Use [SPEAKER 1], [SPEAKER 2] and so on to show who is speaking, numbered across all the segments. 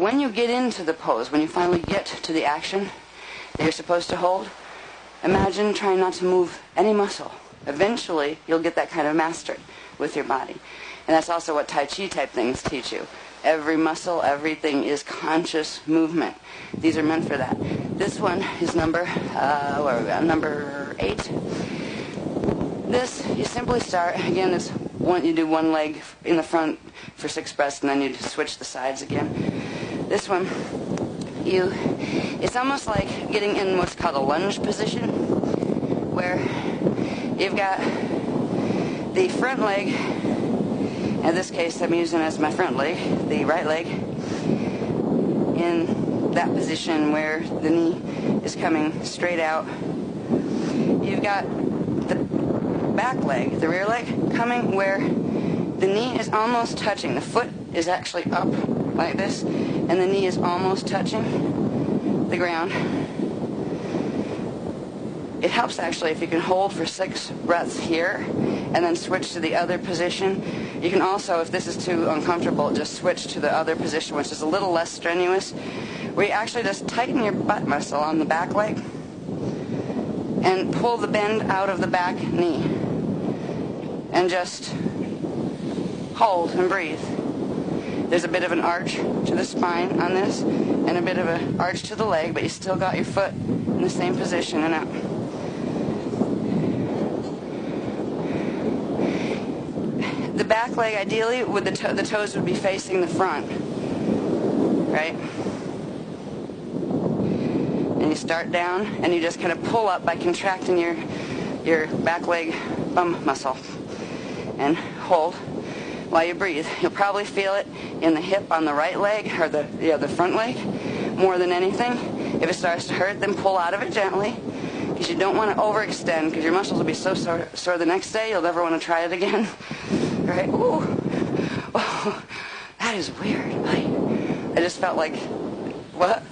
[SPEAKER 1] when you get into the pose, when you finally get to the action that you're supposed to hold, imagine trying not to move any muscle. Eventually, you'll get that kind of mastered with your body. And that's also what Tai Chi type things teach you. Every muscle, everything is conscious movement. These are meant for that. This one is number 8. This, you simply start, again, it's one, you do one leg in the front for 6 breaths, and then you switch the sides again. This one, it's almost like getting in what's called a lunge position, where you've got the front leg, in this case I'm using as my front leg, the right leg, in that position where the knee is coming straight out. You've got the back leg, the rear leg, coming where the knee is almost touching. The foot is actually up like this, and the knee is almost touching the ground. It helps actually if you can hold for 6 breaths here and then switch to the other position. You can also, if this is too uncomfortable, just switch to the other position, which is a little less strenuous, where you actually just tighten your butt muscle on the back leg and pull the bend out of the back knee and just hold and breathe. There's a bit of an arch to the spine on this and a bit of an arch to the leg, but you still got your foot in the same position and up. The back leg, ideally, with the toes would be facing the front, right? And you start down, and you just kind of pull up by contracting your back leg bum muscle, and hold while you breathe. You'll probably feel it in the hip on the right leg, or the front leg, more than anything. If it starts to hurt, then pull out of it gently, because you don't want to overextend, because your muscles will be so sore the next day, you'll never want to try it again. Right? Ooh. Oh, that is weird. I just felt like, what?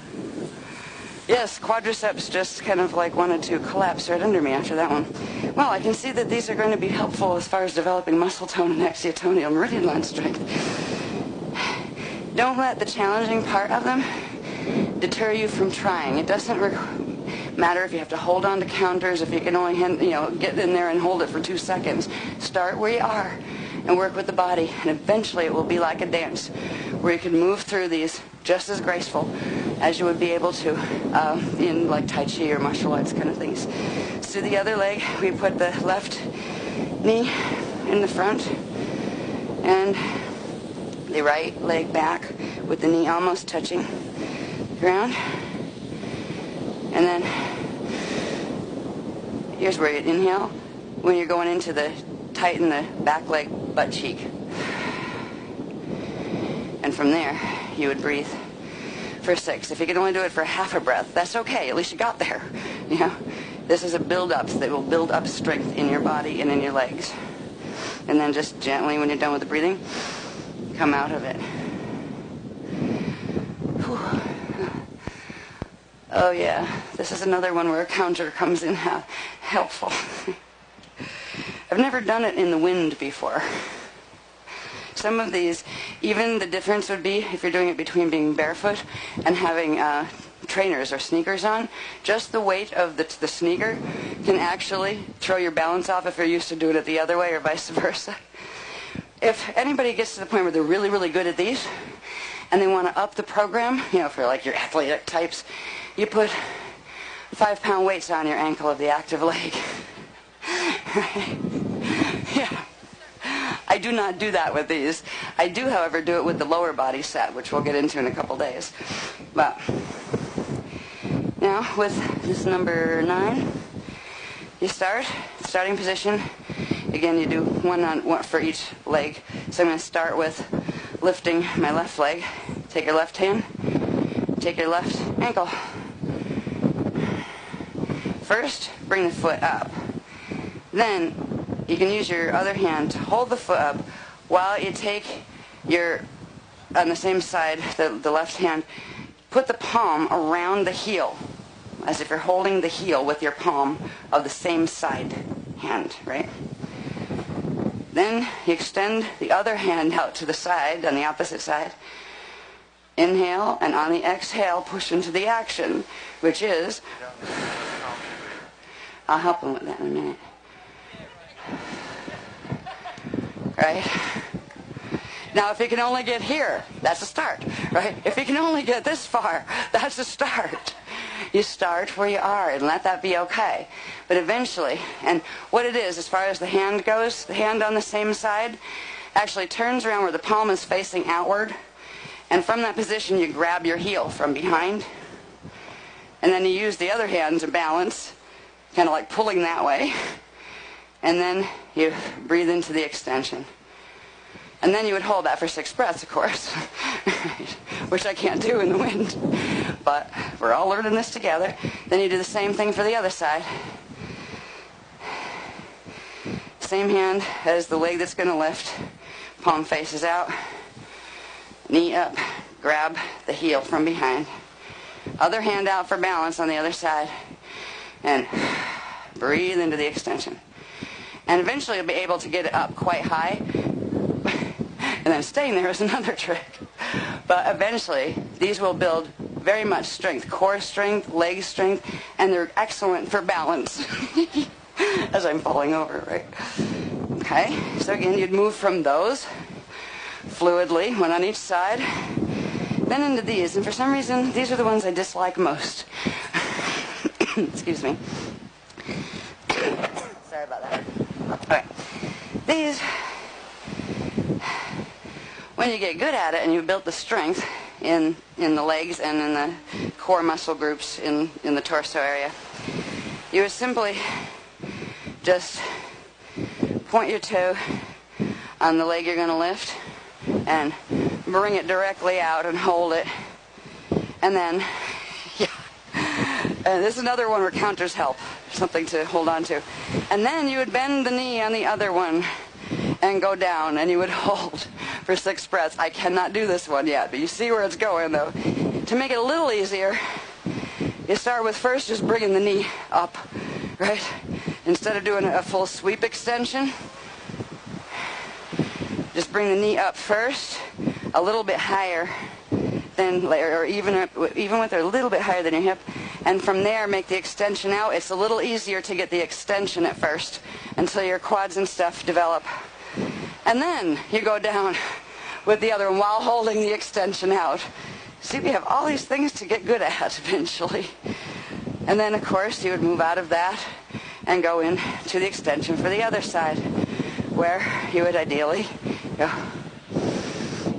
[SPEAKER 1] Yes, quadriceps just kind of like wanted to collapse right under me after that one. Well, I can see that these are going to be helpful as far as developing muscle tone and axiotoneal meridian line strength. Don't let the challenging part of them deter you from trying. It doesn't matter if you have to hold on to counters, if you can only get in there and hold it for 2 seconds. Start where you are and work with the body, and eventually it will be like a dance where you can move through these just as graceful as you would be able to in like Tai Chi or martial arts kind of things. So the other leg, we put the left knee in the front and the right leg back with the knee almost touching the ground. And then here's where you inhale when you're going into the tighten the back leg butt cheek. And from there, you would breathe for 6. If you can only do it for half a breath, that's okay. At least you got there. You know, this is a build-up that will build up strength in your body and in your legs. And then just gently, when you're done with the breathing, come out of it. Whew. Oh yeah, this is another one where a counter comes in helpful. I've never done it in the wind before. Some of these, even the difference would be if you're doing it between being barefoot and having trainers or sneakers on. Just the weight of the sneaker can actually throw your balance off if you're used to doing it the other way or vice versa. If anybody gets to the point where they're really, really good at these and they want to up the program, for like your athletic types, you put 5-pound weights on your ankle of the active leg. Yeah. I do not do that with these. I do, however, do it with the lower body set, which we'll get into in a couple days. But now with this number 9, you starting position. Again, you do one for each leg. So I'm going to start with lifting my left leg. Take your left hand, take your left ankle. First, bring the foot up. Then you can use your other hand to hold the foot up while you take on the same side, the left hand, put the palm around the heel, as if you're holding the heel with your palm of the same side hand, right? Then you extend the other hand out to the side, on the opposite side, Inhale, and on the exhale, push into the action, which is, I'll help him with that in a minute. Right? Now, if you can only get here, that's a start, right? If you can only get this far, that's a start. You start where you are and let that be okay. But eventually, and what it is, as far as the hand goes, the hand on the same side actually turns around where the palm is facing outward. And from that position, you grab your heel from behind. And then you use the other hand to balance, kind of like pulling that way. And then you breathe into the extension. And then you would hold that for 6 breaths, of course, which I can't do in the wind. But we're all learning this together. Then you do the same thing for the other side. Same hand as the leg that's going to lift. Palm faces out. Knee up. Grab the heel from behind. Other hand out for balance on the other side. And breathe into the extension. And eventually you'll be able to get it up quite high. And then staying there is another trick. But eventually, these will build very much strength, core strength, leg strength, and they're excellent for balance. As I'm falling over, right? Okay, so again, you'd move from those fluidly, one on each side, then into these. And for some reason, these are the ones I dislike most. Excuse me. Sorry about that. Okay, these... When you get good at it and you've built the strength in the legs and in the core muscle groups in the torso area, you would simply just point your toe on the leg you're going to lift and bring it directly out and hold it. And then, and this is another one where counters help, something to hold on to. And then you would bend the knee on the other one and go down, and you would hold for 6 breaths. I cannot do this one yet, but you see where it's going, though. To make it a little easier, you start with first just bringing the knee up, right? Instead of doing a full sweep extension, just bring the knee up first, a little bit higher than, or even with it a little bit higher than your hip, and from there make the extension out. It's a little easier to get the extension at first until your quads and stuff develop. And then you go down with the other one while holding the extension out. See, we have all these things to get good at eventually. And then, of course, you would move out of that and go into the extension for the other side, where you would ideally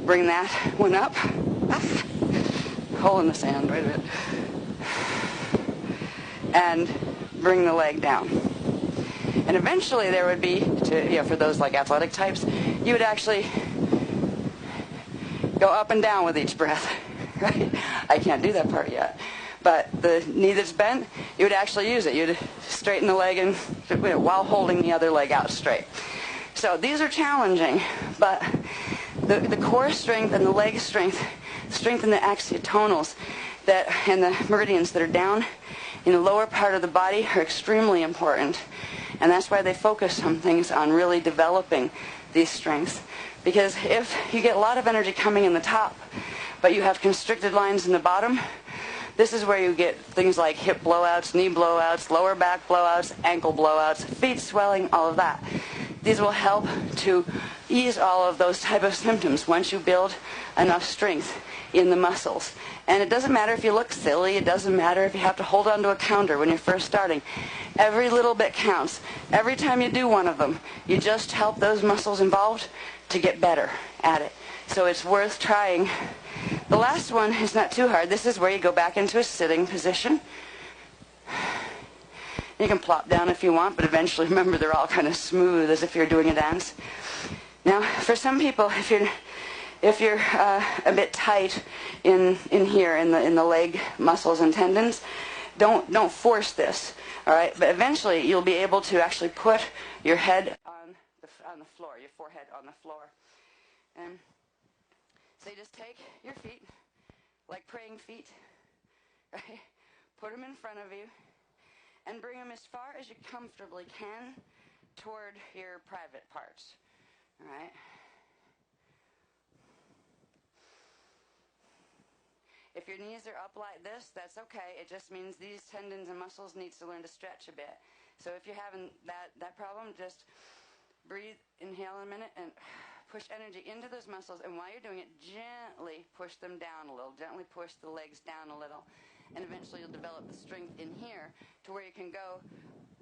[SPEAKER 1] bring that one up. Hole in the sand, wait a minute. And bring the leg down. And eventually there would be, for those like athletic types, you would actually go up and down with each breath, right? I can't do that part yet. But the knee that's bent, you would actually use it. You'd straighten the leg and while holding the other leg out straight. So these are challenging, but the core strength and the leg strength, strengthen the axiotonals and the meridians that are down in the lower part of the body are extremely important. And that's why they focus on things on really developing these strengths. Because if you get a lot of energy coming in the top, but you have constricted lines in the bottom, this is where you get things like hip blowouts, knee blowouts, lower back blowouts, ankle blowouts, feet swelling, all of that. These will help to ease all of those type of symptoms once you build enough strength in the muscles. And it doesn't matter if you look silly. It doesn't matter if you have to hold on to a counter when you're first starting. Every little bit counts. Every time you do one of them, you just help those muscles involved to get better at it. So it's worth trying. The last one is not too hard. This is where you go back into a sitting position. You can plop down if you want, but eventually, remember, they're all kind of smooth as if you're doing a dance. Now, for some people, if you're a bit tight in here in the leg muscles and tendons, don't force this. All right, but eventually you'll be able to actually put your head on the floor, your forehead on the floor, and so you just take your feet like praying feet, right? Put them in front of you. And bring them as far as you comfortably can toward your private parts. All right? If your knees are up like this, that's okay. It just means these tendons and muscles need to learn to stretch a bit. So if you're having that problem, just breathe, inhale in a minute, and push energy into those muscles. And while you're doing it, gently push them down a little. Gently push the legs down a little. And eventually you'll develop the strength in here to where you can go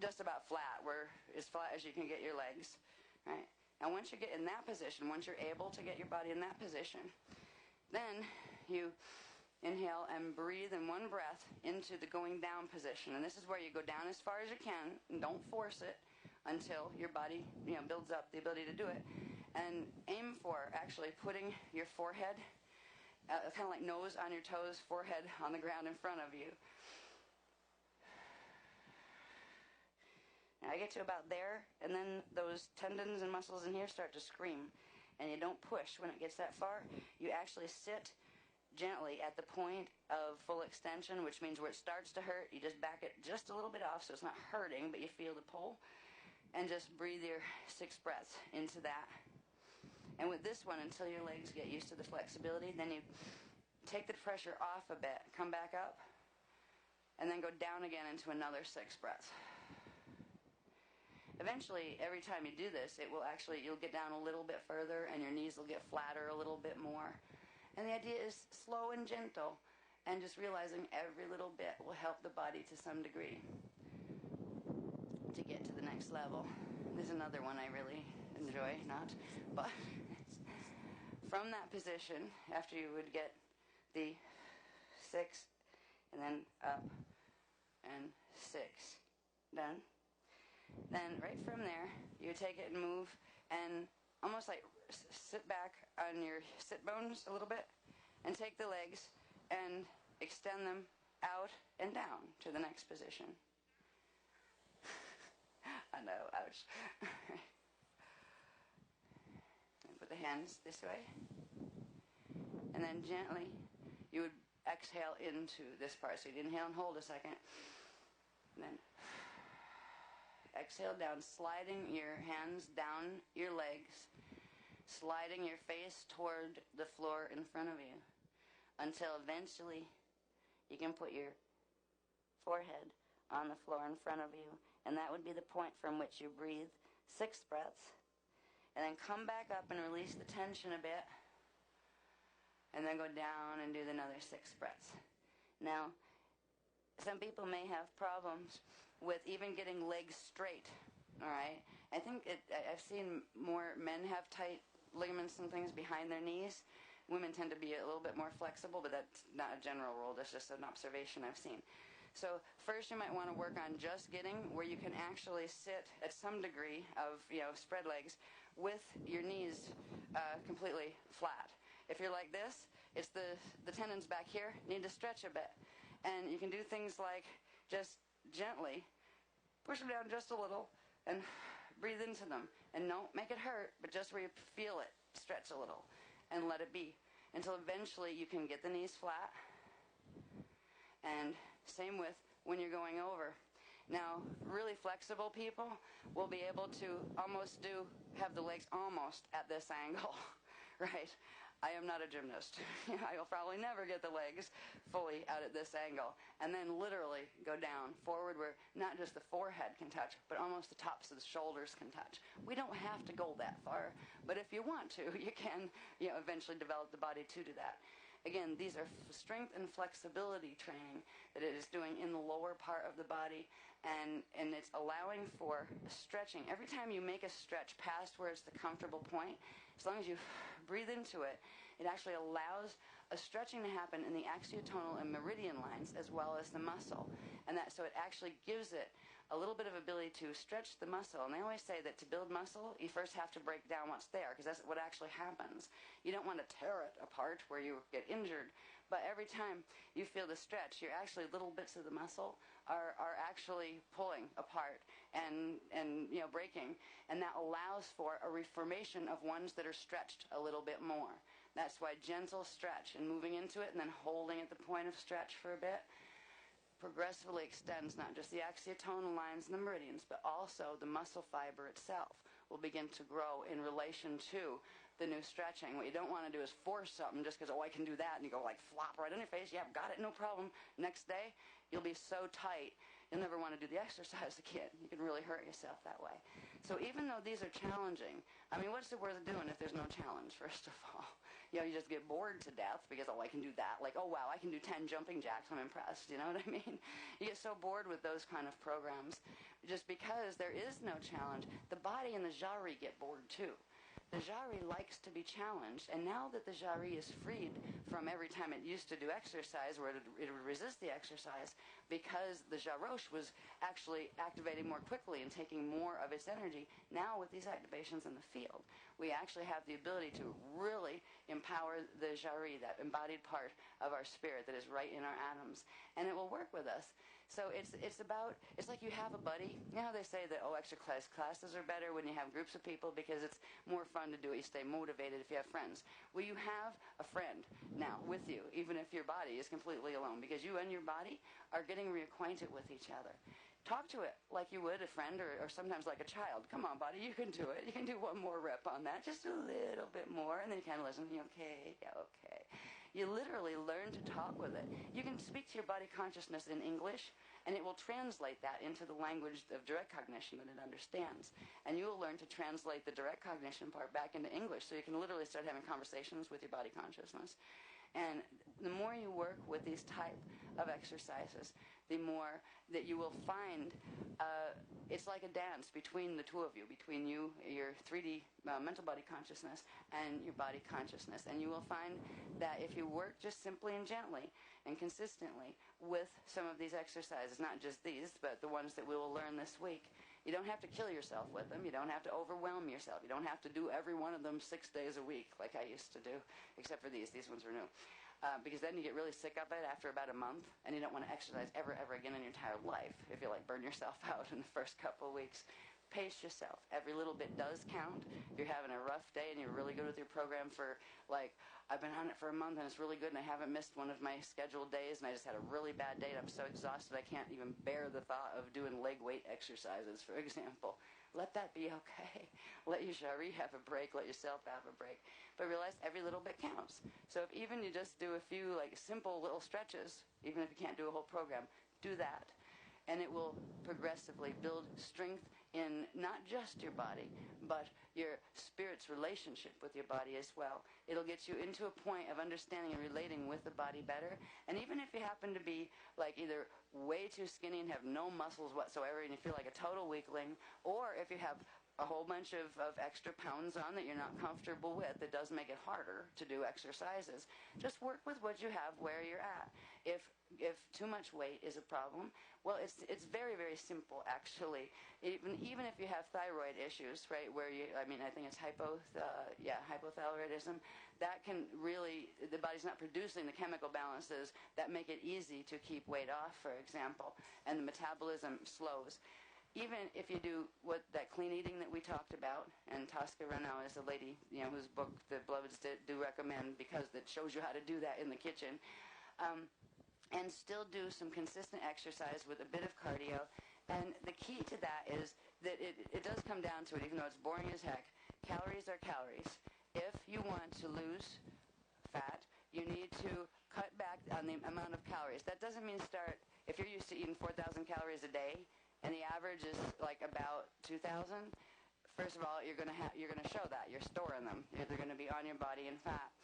[SPEAKER 1] just about flat, where as flat as you can get your legs. Right? And once you get in that position, once you're able to get your body in that position, then you inhale and breathe in one breath into the going down position. And this is where you go down as far as you can, and don't force it until your body, builds up the ability to do it. And aim for actually putting your forehead, kind of like nose on your toes, forehead on the ground in front of you. Now I get to about there, and then those tendons and muscles in here start to scream. And you don't push when it gets that far. You actually sit gently at the point of full extension, which means where it starts to hurt, you just back it just a little bit off so it's not hurting, but you feel the pull. And just breathe your 6 breaths into that. And with this one, until your legs get used to the flexibility, then you take the pressure off a bit, come back up, and then go down again into another 6 breaths. Eventually, every time you do this, you'll get down a little bit further, and your knees will get flatter a little bit more. And the idea is slow and gentle, and just realizing every little bit will help the body to some degree to get to the next level. There's another one I really enjoy, but from that position, after you would get the 6, and then up, and 6, done. Then right from there, you take it and move, and almost like sit back on your sit bones a little bit, and take the legs and extend them out and down to the next position. I know, ouch. And put the hands this way. And then gently, you would exhale into this part. So you'd inhale and hold a second. And then exhale down, sliding your hands down your legs, sliding your face toward the floor in front of you, until eventually you can put your forehead on the floor in front of you, and that would be the point from which you breathe 6 breaths, and then come back up and release the tension a bit, and then go down and do another 6 breaths. Now, some people may have problems with even getting legs straight, all right? I think I've seen more men have tight ligaments and things behind their knees. Women tend to be a little bit more flexible, but that's not a general rule. That's just an observation I've seen. So first you might want to work on just getting where you can actually sit at some degree of, spread legs with your knees completely flat. If you're like this, it's the tendons back here need to stretch a bit. And you can do things like just gently push them down just a little and breathe into them. And don't make it hurt, but just where you feel it, stretch a little and let it be until eventually you can get the knees flat. And same with when you're going over. Now, really flexible people will be able to have the legs almost at this angle, right? I am not a gymnast. I will probably never get the legs fully out at this angle. And then literally go down, forward, where not just the forehead can touch, but almost the tops of the shoulders can touch. We don't have to go that far, but if you want to, you can eventually develop the body to do that. Again, these are strength and flexibility training that it is doing in the lower part of the body, and it's allowing for stretching. Every time you make a stretch past where it's the comfortable point, as long as you breathe into it, it actually allows a stretching to happen in the axiotonal and meridian lines as well as the muscle. And so it actually gives it a little bit of ability to stretch the muscle. And they always say that to build muscle, you first have to break down what's there, because that's what actually happens. You don't want to tear it apart where you get injured, but every time you feel the stretch, little bits of the muscle are actually pulling apart and breaking, and that allows for a reformation of ones that are stretched a little bit more. That's why gentle stretch and moving into it and then holding at the point of stretch for a bit progressively extends not just the axiotonal lines and the meridians, but also the muscle fiber itself will begin to grow in relation to the new stretching. What you don't want to do is force something just because, oh, I can do that, and you go like flop right on your face. Yeah, got it, no problem. Next day, you'll be so tight, you'll never want to do the exercise again. You can really hurt yourself that way. So even though these are challenging, I mean, what's it worth doing if there's no challenge, first of all? You know, you just get bored to death because, oh, I can do that. Like, oh, wow, I can do 10 jumping jacks. I'm impressed. You know what I mean? You get so bored with those kind of programs just because there is no challenge. The body and the jari get bored, too. The jari likes to be challenged, and now that the jari is freed from every time it used to do exercise, where it would resist the exercise, because the jarosh was actually activating more quickly and taking more of its energy, now with these activations in the field, we actually have the ability to really empower the jari, that embodied part of our spirit that is right in our atoms, and it will work with us. So it's like you have a buddy. You know how they say that, oh, exercise classes are better when you have groups of people because it's more fun to do it. You stay motivated if you have friends. Well, you have a friend now with you, even if your body is completely alone, because you and your body are getting reacquainted with each other. Talk to it like you would a friend or sometimes like a child. Come on, buddy, you can do it. You can do one more rep on that, just a little bit more, and then you kind of listen. Okay, yeah, okay. You literally learn to talk with it. You can speak to your body consciousness in English, and it will translate that into the language of direct cognition that it understands. And you will learn to translate the direct cognition part back into English, so you can literally start having conversations with your body consciousness. And the more you work with these type of exercises, the more that you will find it's like a dance between the two of you, between you, your 3D mental body consciousness, and your body consciousness. And you will find that if you work just simply and gently and consistently with some of these exercises, not just these, but the ones that we will learn this week, you don't have to kill yourself with them. You don't have to overwhelm yourself. You don't have to do every one of them 6 days a week like I used to do, except for these. These ones were new. Because then you get really sick of it after about a month, and you don't want to exercise ever again in your entire life if you like burn yourself out in the first couple of weeks. Pace yourself. Every little bit does count. If you're having a rough day and you're really good with your program for, like, I've been on it for a month and it's really good and I haven't missed one of my scheduled days and I just had a really bad day and I'm so exhausted I can't even bear the thought of doing leg weight exercises, for example. Let that be okay. Let your jari have a break. Let yourself have a break. But realize every little bit counts. So if even you just do a few, like, simple little stretches, even if you can't do a whole program, do that. And it will progressively build strength in not just your body, but your spirit's relationship with your body as well. It'll get you into a point of understanding and relating with the body better. And even if you happen to be like either way too skinny and have no muscles whatsoever and you feel like a total weakling, or if you have a whole bunch of extra pounds on that you're not comfortable with, it does make it harder to do exercises. Just work with what you have where you're at. If too much weight is a problem, well, it's very, very simple, actually. Even if you have thyroid issues, right, where I think it's hypothyroidism, that can really, the body's not producing the chemical balances that make it easy to keep weight off, for example, and the metabolism slows. Even if you do that clean eating that we talked about, and Tosca Renau is a lady, whose book the Beloveds do recommend because it shows you how to do that in the kitchen, and still do some consistent exercise with a bit of cardio. And the key to that is that it does come down to it, even though it's boring as heck. Calories are calories. If you want to lose fat, you need to cut back on the amount of calories. That doesn't mean if you're used to eating 4,000 calories a day, and the average is like about 2,000, first of all, you're going to show that. You're storing them. They're going to be on your body in fat.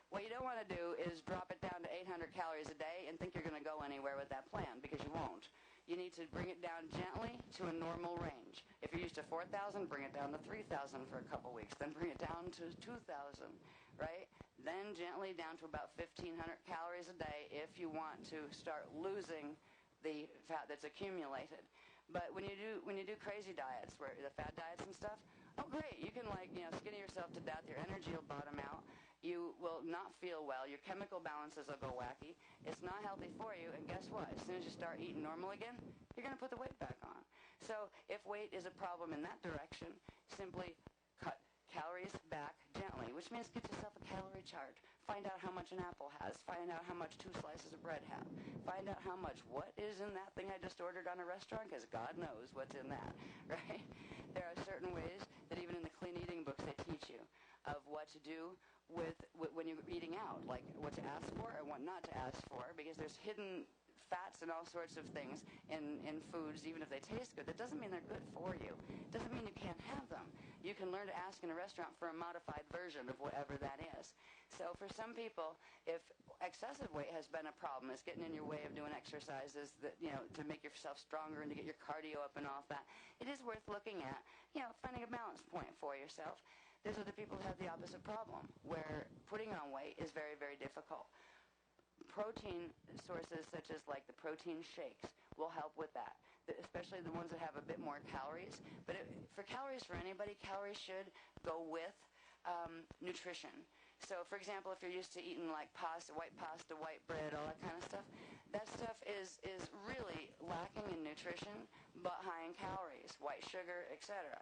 [SPEAKER 1] What you don't want to do is drop it down to 800 calories a day and think you're going to go anywhere with that plan, because you won't. You need to bring it down gently to a normal range. If you're used to 4,000, bring it down to 3,000 for a couple weeks. Then bring it down to 2,000, right? Then gently down to about 1,500 calories a day if you want to start losing the fat that's accumulated. But when you do crazy diets, where the fat diets and stuff, oh great, you can skinny yourself to death, your energy will bottom out, you will not feel well, your chemical balances will go wacky, it's not healthy for you, and guess what? As soon as you start eating normal again, you're going to put the weight back on. So if weight is a problem in that direction, simply cut calories back gently, which means get yourself a calorie chart. Find out how much an apple has. Find out how much 2 slices of bread have. Find out how much what is in that thing I just ordered on a restaurant, because God knows what's in that, right? There are certain ways that even in the clean eating books they teach you. of what to do with when you're eating out, like what to ask for and what not to ask for, because there's hidden fats and all sorts of things in foods, even if they taste good. That doesn't mean they're good for you. It doesn't mean you can't have them. You can learn to ask in a restaurant for a modified version of whatever that is. So for some people, if excessive weight has been a problem, it's getting in your way of doing exercises that, to make yourself stronger and to get your cardio up and all that, it is worth looking at, finding a balance point for yourself. There's other people who have the opposite problem, where putting on weight is very, very difficult. Protein sources such as like the protein shakes will help with that, especially the ones that have a bit more calories. But for calories for anybody, calories should go with nutrition. So, for example, if you're used to eating like pasta, white bread, all that kind of stuff, that stuff is really lacking in nutrition, but high in calories, white sugar, etc.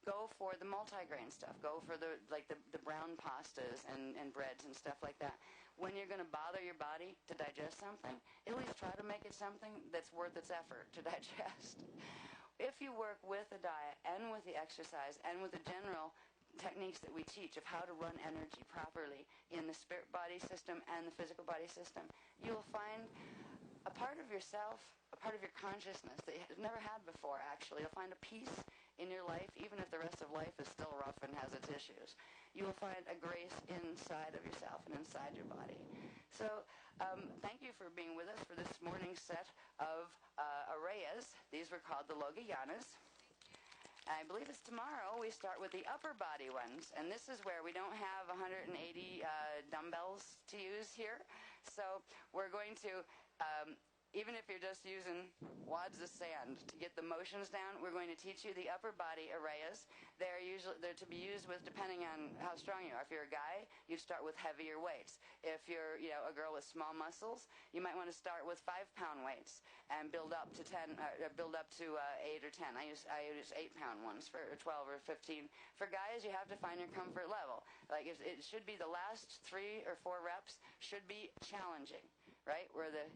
[SPEAKER 1] Go for the multigrain stuff. Go for the brown pastas and breads and stuff like that. When you're going to bother your body to digest something, at least try to make it something that's worth its effort to digest. If you work with the diet and with the exercise and with the general techniques that we teach of how to run energy properly in the spirit body system and the physical body system, you'll find a part of yourself, a part of your consciousness that you've never had before, actually. You'll find a peace in your life, even if the rest of life is still rough and has its issues. You will find a grace inside of yourself and inside your body. So thank you for being with us for this morning's set of arrayas. These were called the Logayanas. I believe it's tomorrow we start with the upper body ones, and this is where we don't have 180 dumbbells to use here. So we're going to, even if you're just using wads of sand to get the motions down, we're going to teach you the upper body arrayas. They're to be used with, depending on how strong you are. If you're a guy, you'd start with heavier weights. If you're a girl with small muscles, you might want to start with 5-pound weights and build up to 8 or 10. I use 8-pound ones for 12 or 15. For guys, you have to find your comfort level. Like it should be the last 3 or 4 reps should be challenging, right?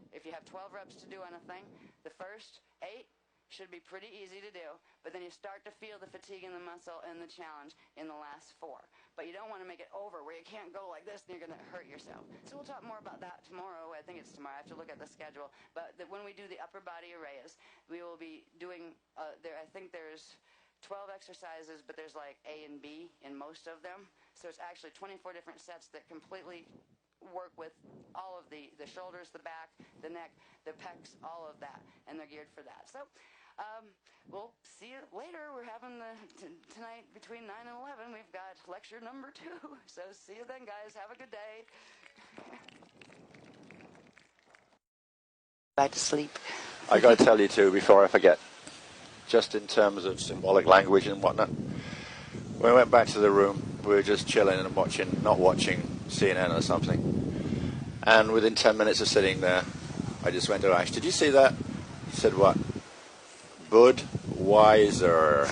[SPEAKER 1] If you have 12 reps to do on a thing, the first 8 should be pretty easy to do, but then you start to feel the fatigue in the muscle and the challenge in the last 4. But you don't want to make it over where you can't go like this and you're going to hurt yourself. So we'll talk more about that tomorrow. I think it's tomorrow. I have to look at the schedule. But when we do the upper body arrays, we will be doing, I think there's 12 exercises, but there's like A and B in most of them. So it's actually 24 different sets that completely work with all of the shoulders, the back, the neck, the pecs, all of that, and they're geared for that. So we'll see you later. We're having tonight between 9 and 11. We've got lecture number 2. So see you then, guys. Have a good day. Back to sleep.
[SPEAKER 2] I got to tell you too, before I forget, just in terms of symbolic language and whatnot, when we went back to the room, we were just chilling and not watching CNN or something. And within 10 minutes of sitting there, I just went to Ash, did you see that? He said, what? Budweiser.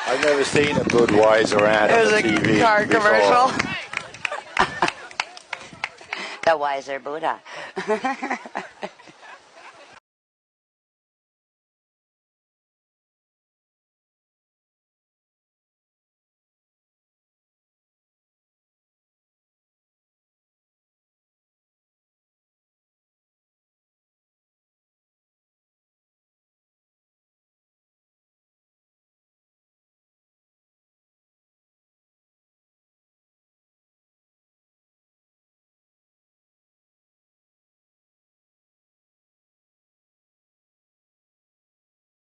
[SPEAKER 2] I've never seen a Budweiser ad on the TV.
[SPEAKER 1] There's a car commercial. The Wiser Buddha.